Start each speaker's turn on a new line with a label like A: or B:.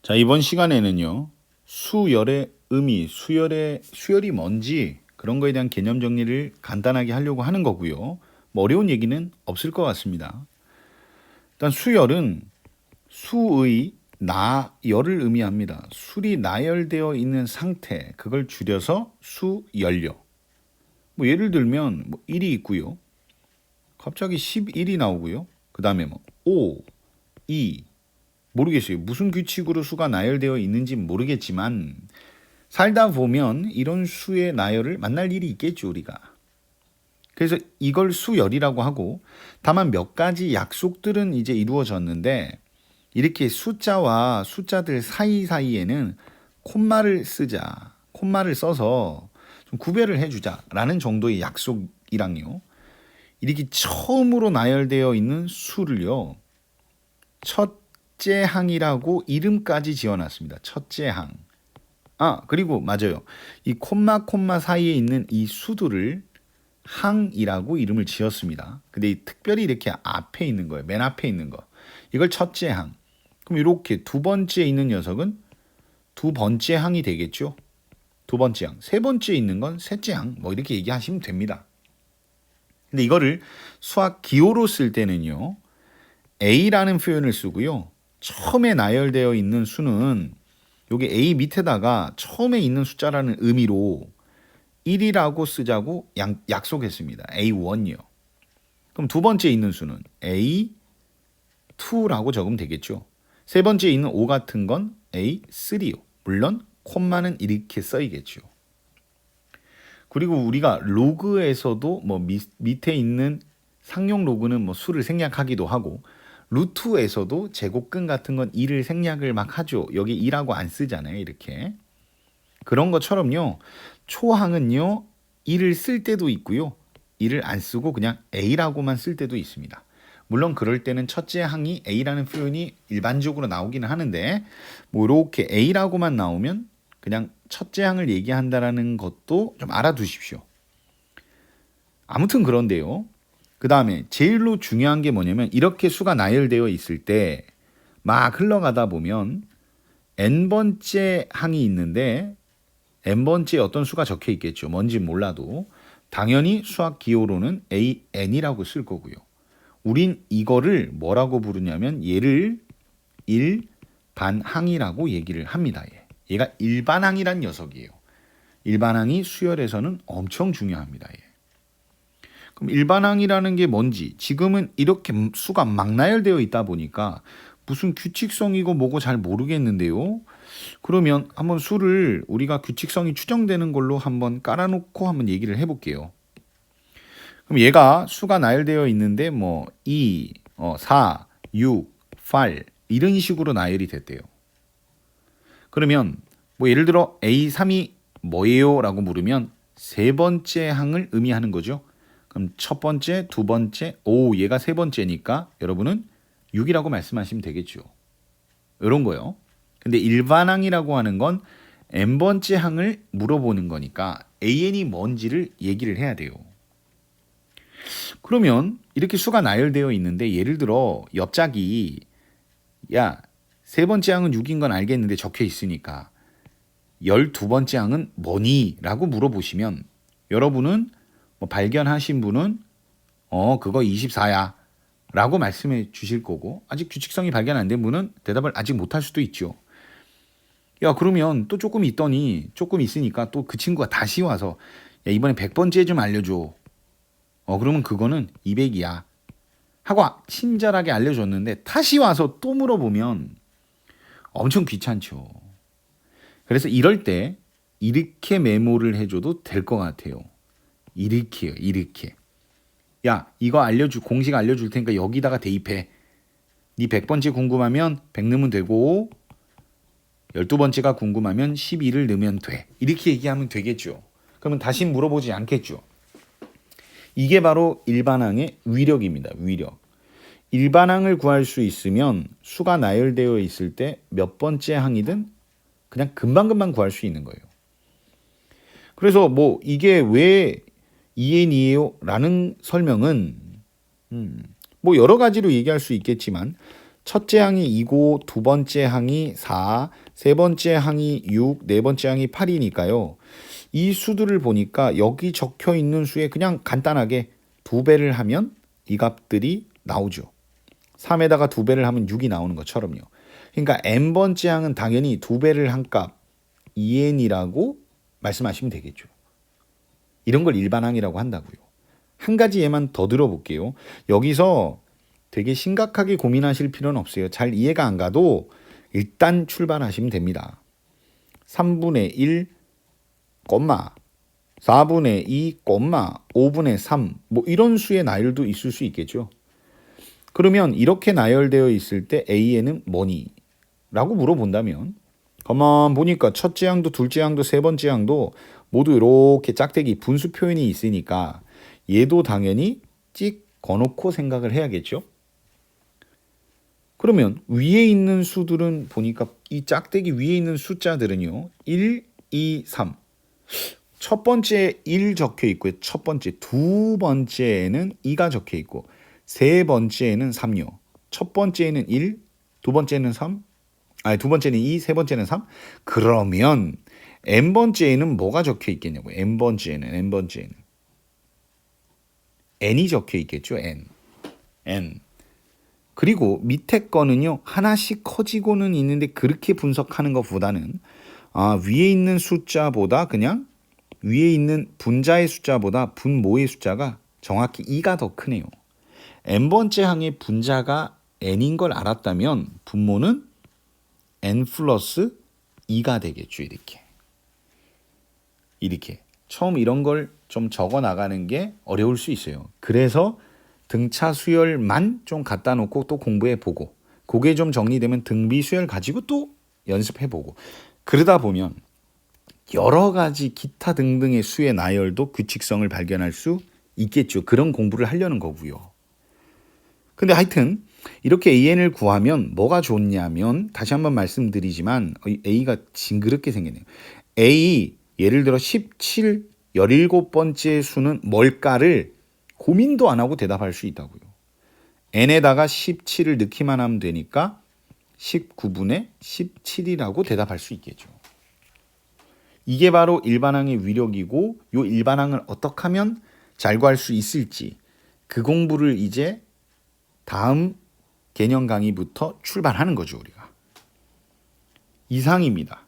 A: 자, 이번 시간에는요. 수열의 의미, 수열이 뭔지 그런 거에 대한 개념 정리를 간단하게 하려고 하는 거고요. 뭐 어려운 얘기는 없을 것 같습니다. 일단 수열은 수의 나열을 의미합니다. 술이 나열되어 있는 상태, 그걸 줄여서 수열료. 뭐 예를 들면 뭐 1이 있고요. 갑자기 11이 나오고요. 그 다음에 뭐 5, 2, 모르겠어요. 무슨 규칙으로 수가 나열되어 있는지 모르겠지만 살다 보면 이런 수의 나열을 만날 일이 있겠죠, 우리가. 그래서 이걸 수열이라고 하고 다만 몇 가지 약속들은 이제 이루어졌는데 이렇게 숫자와 숫자들 사이사이에는 콤마를 쓰자. 콤마를 써서 좀 구별을 해주자라는 정도의 약속이랑요. 이렇게 처음으로 나열되어 있는 수를요. 첫째 항이라고 이름까지 지어놨습니다. 첫째 항. 그리고 맞아요. 이 콤마 사이에 있는 이 수들을 항이라고 이름을 지었습니다. 근데 특별히 이렇게 앞에 있는 거예요. 맨 앞에 있는 거. 이걸 첫째 항. 그럼 이렇게 두 번째에 있는 녀석은 두 번째 항이 되겠죠. 두 번째 항. 세 번째에 있는 건 셋째 항. 뭐 이렇게 얘기하시면 됩니다. 근데 이거를 수학 기호로 쓸 때는요. A라는 표현을 쓰고요. 처음에 나열되어 있는 수는 여기 A 밑에다가 처음에 있는 숫자라는 의미로 1이라고 쓰자고 약속했습니다. A1이요. 그럼 두 번째 있는 수는 A2라고 적으면 되겠죠. 세 번째 있는 5 같은 건 A3요. 물론 콤마는 이렇게 써야겠죠. 그리고 우리가 로그에서도 뭐 밑에 있는 상용 로그는 뭐 수를 생략하기도 하고 루트에서도 제곱근 같은 건 2를 생략을 막 하죠. 여기 2라고 안 쓰잖아요. 이렇게. 그런 것처럼요. 초항은요. 2를 쓸 때도 있고요. 2를 안 쓰고 그냥 A라고만 쓸 때도 있습니다. 물론 그럴 때는 첫째 항이 A라는 표현이 일반적으로 나오기는 하는데 뭐 이렇게 A라고만 나오면 그냥 첫째 항을 얘기한다라는 것도 좀 알아두십시오. 아무튼 그런데요. 그 다음에 제일로 중요한 게 뭐냐면 이렇게 수가 나열되어 있을 때 막 흘러가다 보면 n번째 항이 있는데 n번째 어떤 수가 적혀 있겠죠. 뭔지 몰라도 당연히 수학 기호로는 an이라고 쓸 거고요. 우린 이거를 뭐라고 부르냐면 얘를 일반항이라고 얘기를 합니다. 얘가 일반항이란 녀석이에요. 일반항이 수열에서는 엄청 중요합니다. 그럼 일반항이라는 게 뭔지 지금은 이렇게 수가 막 나열되어 있다 보니까 무슨 규칙성이고 뭐고 잘 모르겠는데요. 그러면 한번 수를 우리가 규칙성이 추정되는 걸로 한번 깔아놓고 한번 얘기를 해볼게요. 그럼 얘가 수가 나열되어 있는데 뭐 2, 4, 6, 8 이런 식으로 나열이 됐대요. 그러면 뭐 예를 들어 A3이 뭐예요? 라고 물으면 세 번째 항을 의미하는 거죠. 그럼 첫 번째, 두 번째, 얘가 세 번째니까 여러분은 6이라고 말씀하시면 되겠죠. 이런 거요. 근데 일반항이라고 하는 건 n번째 항을 물어보는 거니까 an이 뭔지를 얘기를 해야 돼요. 그러면 이렇게 수가 나열되어 있는데 예를 들어 옆짝이 세 번째 항은 6인 건 알겠는데 적혀 있으니까 12번째 항은 뭐니? 라고 물어보시면 여러분은 뭐 발견하신 분은 그거 24야 라고 말씀해 주실 거고 아직 규칙성이 발견 안 된 분은 대답을 아직 못할 수도 있죠. 그러면 또 조금 있으니까 또 그 친구가 다시 와서 이번에 100번째 좀 알려줘. 그러면 그거는 200이야 하고 친절하게 알려줬는데 다시 와서 또 물어보면 엄청 귀찮죠. 그래서 이럴 때 이렇게 메모를 해줘도 될 것 같아요. 이렇게요. 이렇게. 이거 공식 알려줄 테니까 여기다가 대입해. 네 100번째 궁금하면 100 넣으면 되고 12번째가 궁금하면 12를 넣으면 돼. 이렇게 얘기하면 되겠죠. 그러면 다시 물어보지 않겠죠. 이게 바로 일반항의 위력입니다. 위력. 일반항을 구할 수 있으면 수가 나열되어 있을 때 몇 번째 항이든 그냥 금방금방 구할 수 있는 거예요. 그래서 뭐 이게 왜 2n이에요? 라는 설명은 뭐 여러 가지로 얘기할 수 있겠지만 첫째 항이 2고 두 번째 항이 4, 세 번째 항이 6, 네 번째 항이 8이니까요. 이 수들을 보니까 여기 적혀 있는 수에 그냥 간단하게 두 배를 하면 이 값들이 나오죠. 3에다가 두 배를 하면 6이 나오는 것처럼요. 그러니까 n번째 항은 당연히 두 배를 한 값 2n이라고 말씀하시면 되겠죠. 이런 걸 일반항이라고 한다고요. 한 가지 예만 더 들어볼게요. 여기서 되게 심각하게 고민하실 필요는 없어요. 잘 이해가 안 가도 일단 출발하시면 됩니다. 3분의 1, 4분의 2, 5분의 3, 뭐 이런 수의 나열도 있을 수 있겠죠. 그러면 이렇게 나열되어 있을 때 AN은 뭐니? 라고 물어본다면 가만 보니까 첫째 항도 둘째 항도 세 번째 항도 모두 이렇게 짝대기 분수 표현이 있으니까 얘도 당연히 찍 거놓고 생각을 해야겠죠. 그러면 위에 있는 수들은 보니까 이 짝대기 위에 있는 숫자들은요. 1, 2, 3. 첫 번째 1 적혀 있고요. 첫 번째, 두 번째에는 2가 적혀 있고 세 번째에는 3요. 첫 번째에는 1, 두 번째는 3, 두 번째는 2, 세 번째는 3. 그러면 n번째에는 뭐가 적혀 있겠냐고요. n번째에는 n이 적혀 있겠죠. n. 그리고 밑에 거는요. 하나씩 커지고는 있는데 그렇게 분석하는 것보다는 위에 있는 숫자보다 그냥 위에 있는 분자의 숫자보다 분모의 숫자가 정확히 2가 더 크네요. n번째 항의 분자가 n인 걸 알았다면 분모는 n 플러스 2가 되겠죠. 이렇게. 처음 이런 걸 좀 적어 나가는 게 어려울 수 있어요. 그래서 등차 수열만 좀 갖다 놓고 또 공부해 보고 그게 좀 정리되면 등비 수열 가지고 또 연습해 보고 그러다 보면 여러 가지 기타 등등의 수의 나열도 규칙성을 발견할 수 있겠죠. 그런 공부를 하려는 거고요. 근데 하여튼 이렇게 AN을 구하면 뭐가 좋냐면 다시 한번 말씀드리지만 A가 징그럽게 생겼네요. A 예를 들어 17, 17번째 수는 뭘까를 고민도 안 하고 대답할 수 있다고요. n에다가 17을 넣기만 하면 되니까 19분의 17이라고 대답할 수 있겠죠. 이게 바로 일반항의 위력이고 이 일반항을 어떻게 하면 잘 구할 수 있을지 그 공부를 이제 다음 개념 강의부터 출발하는 거죠. 우리가. 이상입니다.